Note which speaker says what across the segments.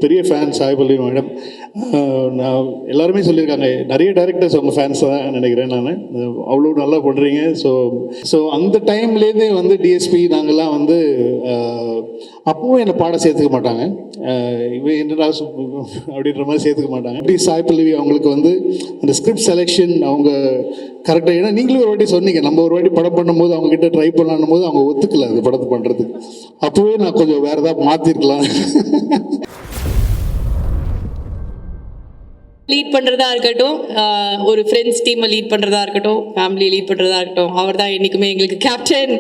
Speaker 1: பெரிய fan சாய்பல்லி madam. நான் எல்லாருமே சொல்லியிருக்காங்க, நிறைய டேரக்டர்ஸ் அவங்க ஃபேன்ஸ் தான் நினைக்கிறேன் நான். அவ்வளோ நல்லா பண்ணுறீங்க. ஸோ அந்த டைம்லேருந்தே வந்து டிஎஸ்பி நாங்கள்லாம் வந்து அப்பவும் என்னை பாட சேர்த்துக்க மாட்டாங்க. இவன் என்னடா அப்படின்ற மாதிரி சேர்த்துக்க மாட்டாங்க. அப்படி சாய்பல்லவி அவங்களுக்கு வந்து அந்த ஸ்கிரிப்ட் செலெக்ஷன் அவங்க கரெக்டாக, ஏன்னா நீங்களும் ஒரு வாட்டி சொன்னீங்க, நம்ம ஒரு வாட்டி படம் பண்ணும்போது அவங்க கிட்ட ட்ரை பண்ணணும் போது அவங்க ஒத்துக்கல அந்த படத்தை பண்ணுறதுக்கு. அப்போவே நான் கொஞ்சம் வேறு ஏதாவது மாற்றிருக்கலாம்.
Speaker 2: லீட் பண்ணுறதா இருக்கட்டும், ஒரு ஃப்ரெண்ட்ஸ் டீமை லீட் பண்ணுறதா இருக்கட்டும், ஃபேமிலியை லீட் பண்ணுறதா இருக்கட்டும், அவர் தான் என்றைக்குமே எங்களுக்கு கேப்டன்.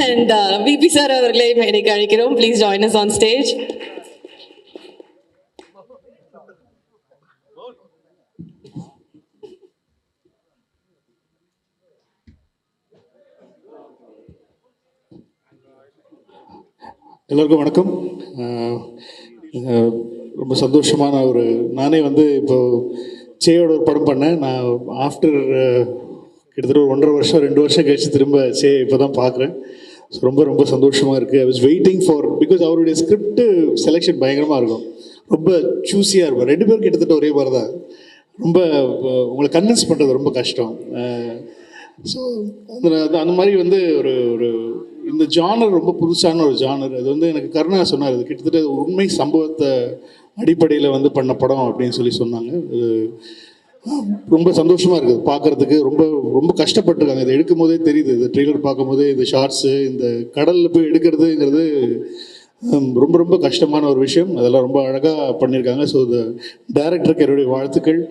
Speaker 2: அண்ட் விபி சார் அவர்களே எனக்கு அழைக்கிறோம். Please join us on stage.
Speaker 1: எல்லோருக்கும் வணக்கம். ரொம்ப சந்தோஷமான நானே வந்து இப்போது சேயோட ஒரு படம் பண்ணேன். நான் ஆஃப்டர் கிட்டத்தட்ட ஒரு 1.5 வருஷம் 2 வருஷம் கழிச்சு திரும்ப சே இப்போ தான் பார்க்குறேன். ஸோ ரொம்ப ரொம்ப சந்தோஷமாக இருக்குது. I was waiting for, because அவருடைய ஸ்கிரிப்ட் செலெக்ஷன் பயங்கரமாக இருக்கும், ரொம்ப சூஸியாக இருக்கும். 2 பேரும் கிட்டத்தட்ட ஒரே மாதிரி தான். ரொம்ப உங்களை கன்வின்ஸ் பண்ணுறது ரொம்ப கஷ்டம். ஸோ அந்த மாதிரி வந்து ஒரு இந்த ஜானர் ரொம்ப புதுசான ஒரு ஜானர். அது வந்து எனக்கு கருணா சொன்னார், இது கிட்டத்தட்ட உண்மை சம்பவத்தை அடிப்படையில் வந்து பண்ண படம் அப்படின்னு சொன்னாங்க. ரொம்ப சந்தோஷமாக இருக்குது பார்க்குறதுக்கு. ரொம்ப ரொம்ப கஷ்டப்பட்டுருக்காங்க. இதை எடுக்கும் போதே தெரியுது, இந்த ட்ரெய்லர் பார்க்கும் போதே இந்த ஷார்ட்ஸு, இந்த கடலில் போய் எடுக்கிறதுங்கிறது ரொம்ப ரொம்ப கஷ்டமான ஒரு விஷயம். அதெல்லாம் ரொம்ப அழகாக பண்ணியிருக்காங்க. ஸோ இந்த டைரக்டருக்கு என்னுடைய வாழ்த்துக்கள்,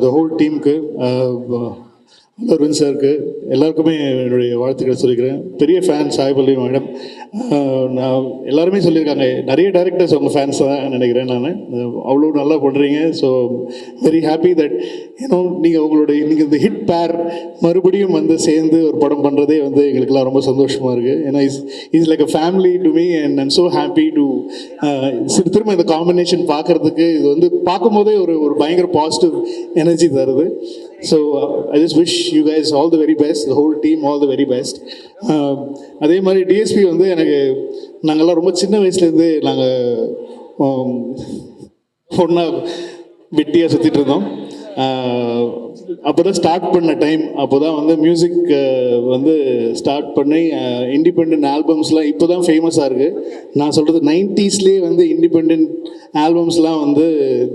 Speaker 1: த ஹோல் டீமுக்கு, அரவிந்த் சாருக்கு, எல்லாருக்குமே என்னுடைய வாழ்த்துக்கள் சொல்லிக்கிறேன். பெரிய ஃபேன் சாய்பல்லி மேடம். நான் எல்லாருமே சொல்லியிருக்காங்க, நிறைய டேரக்டர்ஸ் அவங்க ஃபேன்ஸ் தான் நினைக்கிறேன் நான். அவ்வளோ நல்லா பண்ணுறீங்க. ஸோ வெரி ஹாப்பி தட் நீங்கள் இந்த ஹிட் பேர் மறுபடியும் வந்து சேர்ந்து ஒரு படம் பண்ணுறதே வந்து எங்களுக்கெல்லாம் ரொம்ப சந்தோஷமாக இருக்குது. ஏன்னா is like a family to me and I'm so happy to திரும்ப இந்த காம்பினேஷன் பார்க்குறதுக்கு. இது வந்து பார்க்கும்போதே ஒரு பயங்கர பாசிட்டிவ் எனர்ஜி தருது. So I just wish you guys all the very best, the whole team all the very best. அதே மாதிரி டிஎஸ்பி வந்து எனக்கு, நாங்கள்லாம் ரொம்ப சின்ன வயசுலேருந்து நாங்கள் ஒன்றா வெட்டியாக சுற்றிட்டு இருந்தோம். அப்போ தான் ஸ்டார்ட் பண்ண டைம். அப்போ தான் வந்து மியூசிக் வந்து ஸ்டார்ட் பண்ணி இண்டிபெண்ட் ஆல்பம்ஸ்லாம் இப்போ தான் ஃபேமஸாக இருக்குது. நான் சொல்கிறது 90ஸ்லேயே வந்து இண்டிபெண்ட் ஆல்பம்ஸ்லாம் வந்து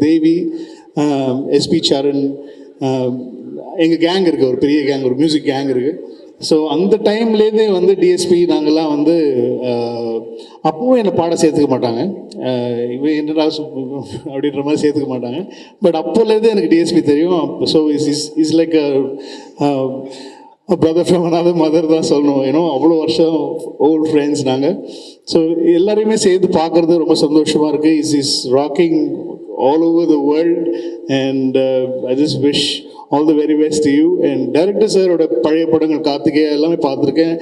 Speaker 1: தேவி, எஸ்பி சரண், எங்கள் கேங் இருக்குது, ஒரு பெரிய கேங், ஒரு மியூசிக் கேங் இருக்குது. ஸோ அந்த டைம்லேருந்தே வந்து டிஎஸ்பி நாங்கள்லாம் வந்து அப்பவும் என்னை பாட சேர்த்துக்க மாட்டாங்க. இவன் என்னடா அப்படின்ற மாதிரி சேர்த்துக்க மாட்டாங்க. பட் அப்போலேருந்து எனக்கு டிஎஸ்பி தெரியும். So is like brother from another mother தான் சொல்லணும். ஏன்னா அவ்வளோ வருஷம் ஓல்ட் ஃப்ரெண்ட்ஸ் நாங்கள். ஸோ எல்லாரையுமே சேர்ந்து பார்க்குறது ரொம்ப சந்தோஷமாக இருக்குது. Is rocking all over the world and I just wish all the very best to you. And director sir ஓட பழைய படங்கள் கார்த்திகேயா எல்லாமே பார்த்துருக்கேன்.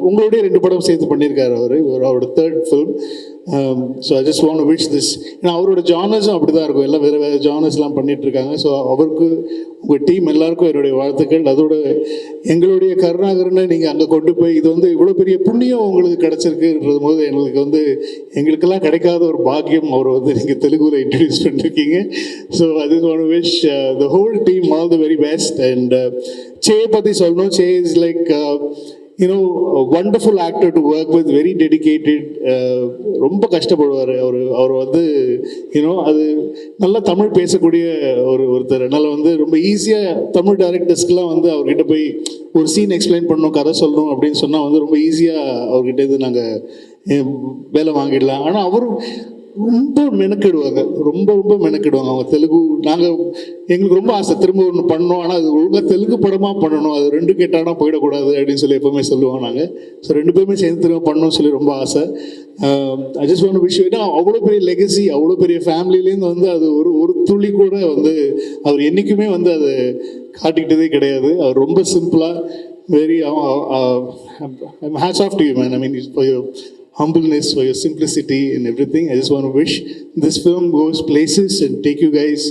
Speaker 1: உங்களுடைய 2 படம் சேர்த்து பண்ணியிருக்காரு அவரோட 3rd film. So I just want to wish this. ஏன்னா அவரோட ஜானர்ஸும் அப்படி தான் இருக்கும், எல்லாம் வேறு வேறு ஜானர்ஸ்லாம் பண்ணிகிட்ருக்காங்க. ஸோ அவருக்கு, உங்கள் டீம் எல்லாருக்கும் என்னுடைய வாழ்த்துக்கள். அதோட எங்களுடைய கருணாகரனை நீங்கள் அங்கே கொண்டு போய், இது வந்து இவ்வளோ பெரிய புண்ணியம் உங்களுக்கு கிடச்சிருக்குன்றது போது எங்களுக்கு வந்து எங்களுக்கெல்லாம் கிடைக்காத ஒரு பாக்கியம் அவரை வந்து நீங்கள் தெலுங்குல இன்ட்ரடியூஸ் பண்ணியிருக்கீங்க. So I just want to wish the whole team all the very best. And say பற்றி சொல்லணும். Say is like a wonderful actor to work with, very dedicated. ரொம்ப கஷ்டப்படுவார் அவர் வந்து அது நல்லா தமிழ் பேசக்கூடிய ஒருத்தர். அதனால் வந்து ரொம்ப ஈஸியாக தமிழ் டைரக்டர்ஸ்க்கெலாம் வந்து அவர்கிட்ட போய் ஒரு சீன் எக்ஸ்பிளைன் பண்ணணும், கதை சொல்லணும் அப்படின்னு சொன்னால் வந்து ரொம்ப ஈஸியாக அவர்கிட்ட இருந்து நாங்கள் வேலை வாங்கிடலாம். ஆனால் அவரும் ரொம்ப மெனக்கிடுவாங்க, ரொம்ப ரொம்ப மெனக்கிடுவாங்க. அவங்க தெலுங்கு, எங்களுக்கு ரொம்ப ஆசை திரும்ப ஒன்று பண்ணோம், ஆனால் அது ஒழுங்காக தெலுங்கு படமாக பண்ணணும், அது 2 கேட்டானா போயிடக்கூடாது அப்படின்னு சொல்லி எப்போவுமே சொல்லுவோம் நாங்கள். ஸோ 2 பேருமே சேர்ந்து திரும்ப பண்ணணும்னு சொல்லி ரொம்ப ஆசை. ஐ just want to wish you. ஏன்னா அவ்வளோ பெரிய லெகசி, அவ்வளோ பெரிய ஃபேமிலியிலேருந்து வந்து அது ஒரு துளி கூட வந்து அவர் என்றைக்குமே வந்து அது காட்டிக்கிட்டதே கிடையாது. அவர் ரொம்ப சிம்பிளாக, very hats off to you, man. I mean, for your humbleness, for your simplicity and everything. I just want to wish this film goes places and take you guys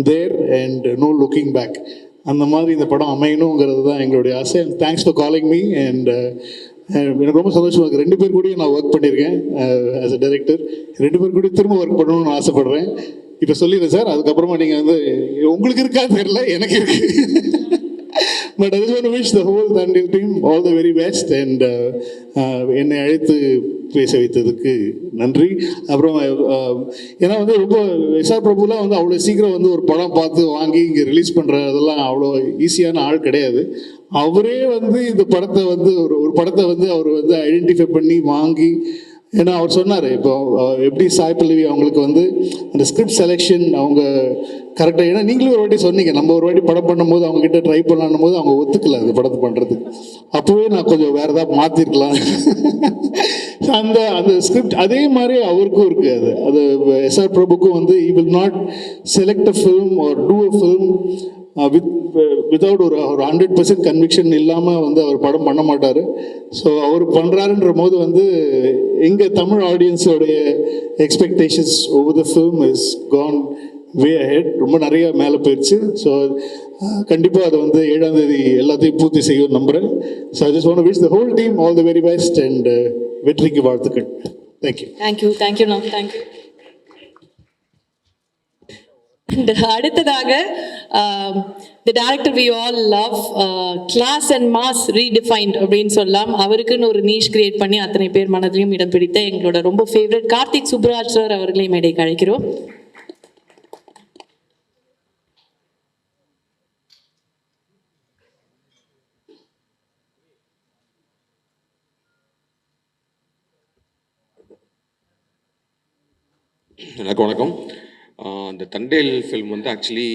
Speaker 1: there and no looking back. அந்த மாதிரி இந்த படம் அமையணுங்கிறது தான் எங்களுடைய ஆசை. Thanks for calling me. And எனக்கு ரொம்ப சந்தோஷமாக இருக்குது. 2 பேர் கூடயும் நான் ஒர்க் பண்ணியிருக்கேன் ஆஸ் அ டைரக்டர். 2 பேர் கூட திரும்ப ஒர்க் பண்ணணும்னு ஆசைப்பட்றேன். இப்போ சொல்லிடுறேன் சார், அதுக்கப்புறமா நீங்கள் வந்து உங்களுக்கு இருக்காது தெரியல, எனக்கு இருக்கு. But I just want to wish the whole Thandel team all the very best. And என்னை அழைத்து பேச வைத்ததுக்கு நன்றி. அப்புறம் ஏன்னா வந்து ரொம்ப எஸ்ஆர் பிரபுலாம் வந்து அவ்வளோ சீக்கிரம் வந்து ஒரு படம் பார்த்து வாங்கி இங்கே ரிலீஸ் பண்ணுறதெல்லாம் அவ்வளோ ஈஸியான ஆள் கிடையாது. அவரே வந்து இந்த படத்தை வந்து ஒரு படத்தை வந்து அவர் வந்து ஐடென்டிஃபை பண்ணி வாங்கி, ஏன்னா அவர் சொன்னார் இப்போ எப்படி சாய் பல்லவி அவங்களுக்கு வந்து அந்த ஸ்கிரிப்ட் செலெக்ஷன் அவங்க கரெக்டாக, ஏன்னா நீங்களும் ஒரு வாட்டி சொன்னீங்க நம்ம ஒரு வாட்டி படம் பண்ணும்போது அவங்க கிட்ட ட்ரை பண்ணணும் போது அவங்க ஒத்துக்கல அந்த படத்தை பண்ணுறதுக்கு. அப்போவே நான் கொஞ்சம் வேறு ஏதாவது மாற்றிருக்கலாம். அந்த அந்த ஸ்கிரிப்ட் அதே மாதிரி அவருக்கும் இருக்குது. அது எஸ்ஆர் பிரபுக்கும் வந்து he will not select a film or do a film without ஒரு 100% கன்விக்ஷன் இல்லாமல் வந்து அவர் படம் பண்ண மாட்டார். ஸோ அவர் பண்ணுறாருன்ற போது வந்து எங்கள் தமிழ் ஆடியன்ஸோடைய expectations over the film is gone way ahead, ரொம்ப நிறைய மேலே போயிடுச்சு. ஸோ கண்டிப்பாக அதை வந்து 7ஆம் தேதி எல்லாத்தையும் பூர்த்தி செய்யும் நம்புகிறேன். So I just want to wish the whole team all the very best and வெற்றிக்கு வாழ்த்துக்கள். தேங்க்யூ.
Speaker 2: தேங்க்யூ நான் தேங்க்யூ. அடுத்ததாக the director we all love, class and mass redefined அப்படின்னு சொல்லலாம். அவருக்குன்னு ஒரு நீஷ் கிரியேட் பண்ணி அத்தனை பேர் மனதிலையும் இடம் பிடித்த எங்களோட ரொம்ப ஃபேவரட் கார்த்திக் சுப்ராஜ் சார் அவர்களை மேடைக்கு அழைக்கிறோம்.
Speaker 3: எனக்கு வணக்கம். இந்த தண்டேல் ஃபில்ம் வந்து ஆக்சுவலி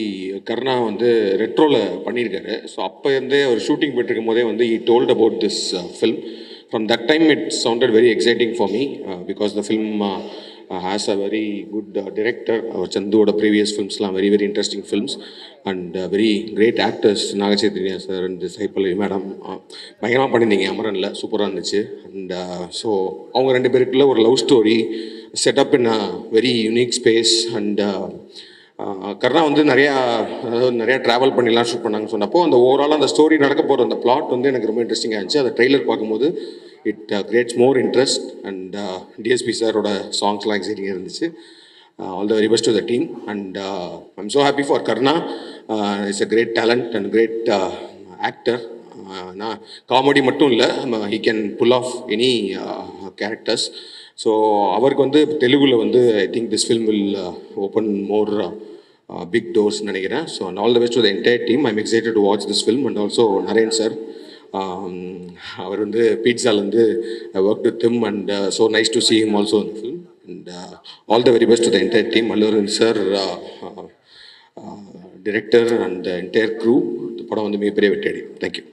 Speaker 3: கர்ணா வந்து ரெட்ரோவில் பண்ணியிருக்காரு. ஸோ அப்போ இருந்தே அவர் ஷூட்டிங் போயிட்டுருக்கும் போதே வந்து I told about this film. From that time it sounded very exciting for me because the film has a very good director. அவர் சந்துவோட ப்ரீவியஸ் ஃபில்ம்ஸ்லாம் very very interesting films and very great actors. Naga Chaitanya sir and Sai Pallavi madam பயங்கரமாக பண்ணியிருந்தீங்க அமரனில், சூப்பராக இருந்துச்சு. And so அவங்க 2 பேருக்குள்ள ஒரு love story set up in a very unique space and கர்ணா வந்து நிறையா ட்ராவல் பண்ணிலாம் ஷூட் பண்ணாங்கன்னு சொன்னப்போ அந்த ஓவராலாக அந்த ஸ்டோரி நடக்க போகிற அந்த பிளாட் வந்து எனக்கு ரொம்ப இன்ட்ரெஸ்டிங்காக இருந்துச்சு. அந்த ட்ரெய்லர் பார்க்கும்போது it creates more interest and DSP சாரோட சாங்ஸ்லாம் எக்ஸைட்டிங்காக இருந்துச்சு. All the very best to the team and I'm so happy for Karna. It's a great talent and great actor. நான் காமெடி மட்டும் இல்லை, he can pull off any characters. So அவருக்கு வந்து தெலுங்குல வந்து I think this film will open more big doors நினைக்கிறேன். So and all the best to the entire team. I M excited to watch this film and also Naren sir. அவர் வந்து பீட்ஸால் வந்து work with him and so nice to see him also in the film and all the very best to the entire team. Allaran sir, director and the entire crew. The படம் வந்து மிகப்பெரிய வெற்றி அடையும். Thank you.